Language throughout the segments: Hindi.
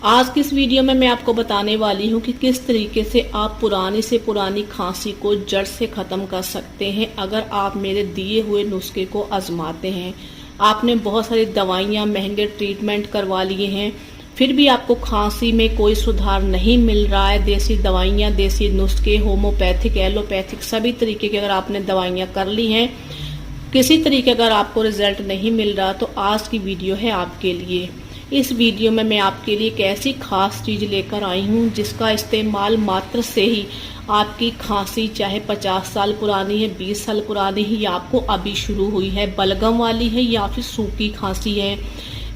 आज की इस वीडियो में मैं आपको बताने वाली हूँ कि किस तरीके से आप पुरानी से पुरानी खांसी को जड़ से ख़त्म कर सकते हैं अगर आप मेरे दिए हुए नुस्खे को आजमाते हैं। आपने बहुत सारी दवाइयाँ, महंगे ट्रीटमेंट करवा लिए हैं, फिर भी आपको खांसी में कोई सुधार नहीं मिल रहा है। देसी दवाइयाँ, देसी नुस्खे, होम्योपैथिक, एलोपैथिक सभी तरीके की अगर आपने दवाइयाँ कर ली हैं, किसी तरीके अगर आपको रिजल्ट नहीं मिल रहा, तो आज की वीडियो है आपके लिए। इस वीडियो में मैं आपके लिए एक ऐसी खास चीज़ लेकर आई हूँ जिसका इस्तेमाल मात्र से ही आपकी खांसी चाहे 50 साल पुरानी है, 20 साल पुरानी है या आपको अभी शुरू हुई है, बलगम वाली है या फिर सूखी खांसी है,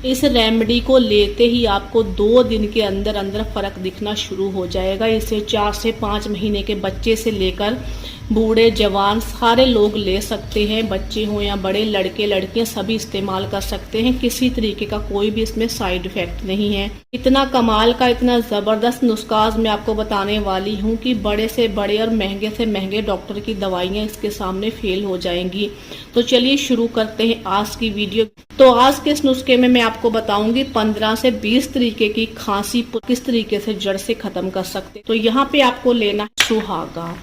इस रेमेडी को लेते ही आपको 2 दिन के अंदर अंदर फ़र्क दिखना शुरू हो जाएगा। इसे 4 से 5 महीने के बच्चे से लेकर बूढ़े जवान सारे लोग ले सकते हैं। बच्चे हों या बड़े, लड़के लड़कियां सभी इस्तेमाल कर सकते हैं। किसी तरीके का कोई भी इसमें साइड इफेक्ट नहीं है। इतना कमाल का, इतना ज़बरदस्त नुस्खा आज मैं आपको बताने वाली हूँ कि बड़े से बड़े और महंगे से महंगे डॉक्टर की दवाइयाँ इसके सामने फेल हो जाएंगी। तो चलिए शुरू करते हैं आज की वीडियो। तो आज के इस नुस्खे में मैं आपको बताऊंगी 15 से 20 तरीके की खांसी किस तरीके से जड़ से खत्म कर सकते। तो यहाँ पे आपको लेना है सुहागा।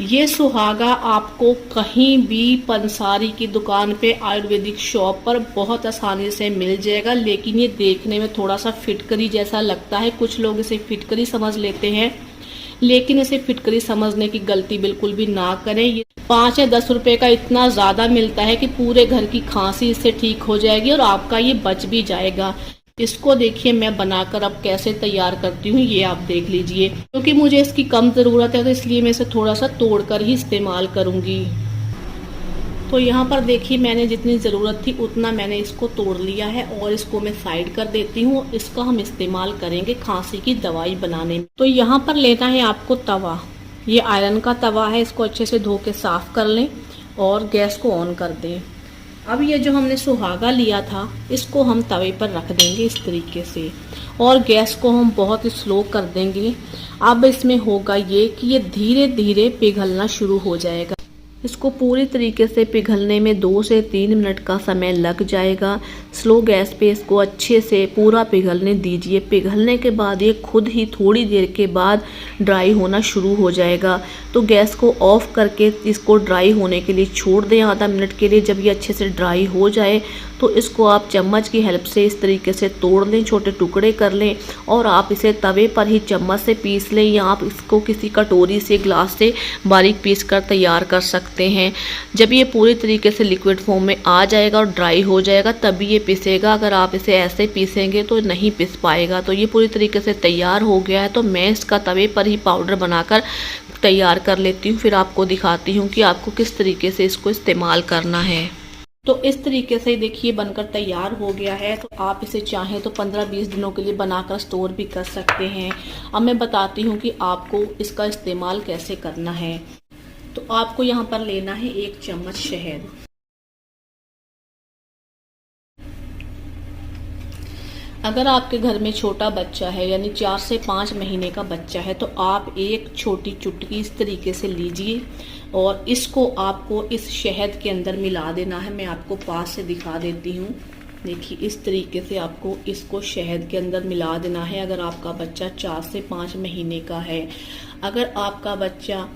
ये सुहागा आपको कहीं भी पंसारी की दुकान पे, आयुर्वेदिक शॉप पर बहुत आसानी से मिल जाएगा। लेकिन ये देखने में थोड़ा सा फिटकरी जैसा लगता है, कुछ लोग इसे फिटकरी समझ लेते हैं, लेकिन इसे फिटकरी समझने की गलती बिल्कुल भी ना करें। ये 5 या 10 रुपए का इतना ज्यादा मिलता है कि पूरे घर की खांसी इससे ठीक हो जाएगी और आपका ये बच भी जाएगा। इसको देखिए मैं बनाकर अब कैसे तैयार करती हूँ, ये आप देख लीजिए। क्योंकि मुझे इसकी कम ज़रूरत है तो इसलिए मैं इसे थोड़ा सा तोड़कर ही इस्तेमाल करूँगी। तो यहाँ पर देखिए मैंने जितनी ज़रूरत थी उतना मैंने इसको तोड़ लिया है और इसको मैं साइड कर देती हूँ। इसका हम इस्तेमाल करेंगे खांसी की दवाई बनाने में। तो यहाँ पर लेना है आपको तवा। ये आयरन का तवा है, इसको अच्छे से धो के साफ कर लें और गैस को ऑन कर दें। अब ये जो हमने सुहागा लिया था इसको हम तवे पर रख देंगे इस तरीके से और गैस को हम बहुत ही स्लो कर देंगे। अब इसमें होगा ये कि ये धीरे धीरे पिघलना शुरू हो जाएगा। इसको पूरी तरीके से पिघलने में 2 से 3 मिनट का समय लग जाएगा। स्लो गैस पे इसको अच्छे से पूरा पिघलने दीजिए। पिघलने के बाद ये खुद ही थोड़ी देर के बाद ड्राई होना शुरू हो जाएगा। तो गैस को ऑफ करके इसको ड्राई होने के लिए छोड़ दें आधा मिनट के लिए। जब ये अच्छे से ड्राई हो जाए तो इसको आप चम्मच की हेल्प से इस तरीके से तोड़ लें, छोटे टुकड़े कर लें और आप इसे तवे पर ही चम्मच से पीस लें या आप इसको किसी कटोरी से, ग्लास से बारीक पीस कर तैयार कर सकते हैं। जब ये पूरी तरीके से लिक्विड फॉर्म में आ जाएगा और ड्राई हो जाएगा तभी ये पिसेगा। अगर आप इसे ऐसे पीसेंगे तो नहीं पिस पाएगा। तो ये पूरी तरीके से तैयार हो गया है। तो मैं इसका तवे पर ही पाउडर बनाकर तैयार कर लेती हूँ, फिर आपको दिखाती हूँ कि आपको किस तरीके से इसको इस्तेमाल करना है। तो इस तरीके से देखिए बनकर तैयार हो गया है। तो आप इसे चाहें तो 15-20 दिनों के लिए बनाकर स्टोर भी कर सकते हैं। अब मैं बताती हूँ कि आपको इसका इस्तेमाल कैसे करना है। तो आपको यहाँ पर लेना है 1 चम्मच शहद। अगर आपके घर में छोटा बच्चा है यानी 4 से 5 महीने का बच्चा है तो आप एक छोटी चुटकी इस तरीके से लीजिए और इसको आपको इस शहद के अंदर मिला देना है। मैं आपको पास से दिखा देती हूँ। देखिए इस तरीके से आपको इसको शहद के अंदर मिला देना है अगर आपका बच्चा 4 से 5 महीने का है। अगर आपका बच्चा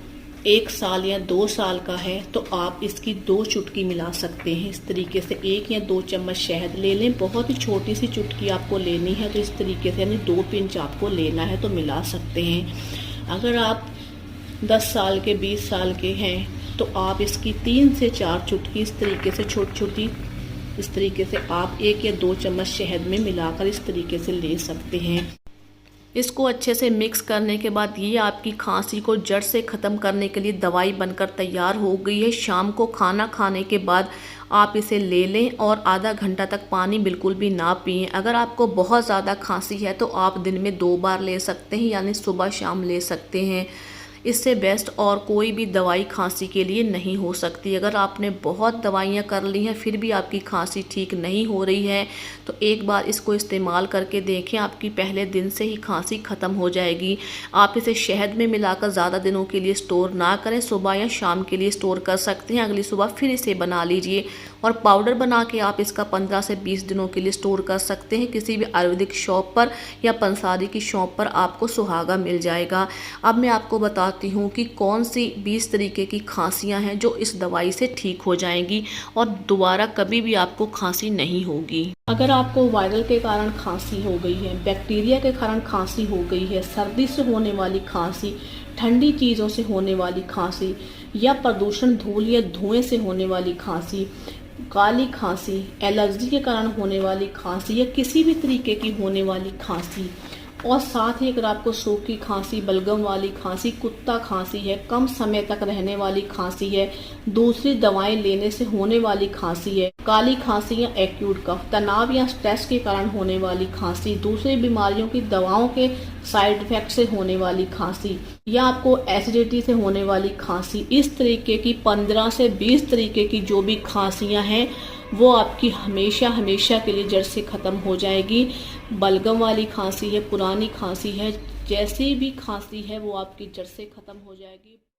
1 साल या 2 साल का है तो आप इसकी 2 चुटकी मिला सकते हैं। इस तरीके से 1 या 2 चम्मच शहद ले लें। बहुत ही छोटी सी चुटकी आपको लेनी है तो इस तरीके से यानी 2 पिंच आपको लेना है तो मिला सकते हैं। अगर आप 10 साल के, 20 साल के हैं तो आप इसकी 3 से 4 चुटकी इस तरीके से छोटी छोटी इस तरीके से आप 1 या 2 चम्मच शहद में मिलाकर इस तरीके से ले सकते हैं। इसको अच्छे से मिक्स करने के बाद ये आपकी खांसी को जड़ से ख़त्म करने के लिए दवाई बनकर तैयार हो गई है। शाम को खाना खाने के बाद आप इसे ले लें और आधा घंटा तक पानी बिल्कुल भी ना पिएं। अगर आपको बहुत ज़्यादा खांसी है तो आप दिन में 2 बार ले सकते हैं, यानी सुबह शाम ले सकते हैं। इससे बेस्ट और कोई भी दवाई खांसी के लिए नहीं हो सकती। अगर आपने बहुत दवाइयाँ कर ली हैं फिर भी आपकी खांसी ठीक नहीं हो रही है तो एक बार इसको इस्तेमाल करके देखें, आपकी पहले दिन से ही खांसी ख़त्म हो जाएगी। आप इसे शहद में मिलाकर ज़्यादा दिनों के लिए स्टोर ना करें, सुबह या शाम के लिए स्टोर कर सकते हैं। अगली सुबह फिर इसे बना लीजिए और पाउडर बना के आप इसका 15 से 20 दिनों के लिए स्टोर कर सकते हैं। किसी भी आयुर्वेदिक शॉप पर या पंसारी की शॉप पर आपको सुहागा मिल जाएगा। अब मैं आपको बताती हूँ कि कौन सी 20 तरीके की खांसियाँ हैं जो इस दवाई से ठीक हो जाएंगी और दोबारा कभी भी आपको खांसी नहीं होगी। अगर आपको वायरल के कारण खांसी हो गई है, बैक्टीरिया के कारण खांसी हो गई है, सर्दी से होने वाली खांसी, ठंडी चीज़ों से होने वाली खांसी या प्रदूषण धूल या धुएं से होने वाली खांसी, काली खांसी, एलर्जी के कारण होने वाली खांसी या किसी भी तरीके की होने वाली खांसी, और साथ ही अगर आपको सूखी खांसी, बलगम वाली खांसी, कुत्ता खांसी है, कम समय तक रहने वाली खांसी है, दूसरी दवाएं लेने से होने वाली खांसी है, काली खांसी या एक्यूट कफ, तनाव या स्ट्रेस के कारण होने वाली खांसी, दूसरी बीमारियों की दवाओं के साइड इफेक्ट से होने वाली खांसी या आपको एसिडिटी से होने वाली खांसी, इस तरीके की 15 से 20 तरीके की जो भी खांसियां हैं वो आपकी हमेशा हमेशा के लिए जड़ से ख़त्म हो जाएगी। बलगम वाली खांसी है, पुरानी खांसी है, जैसी भी खांसी है वो आपकी जड़ से ख़त्म हो जाएगी।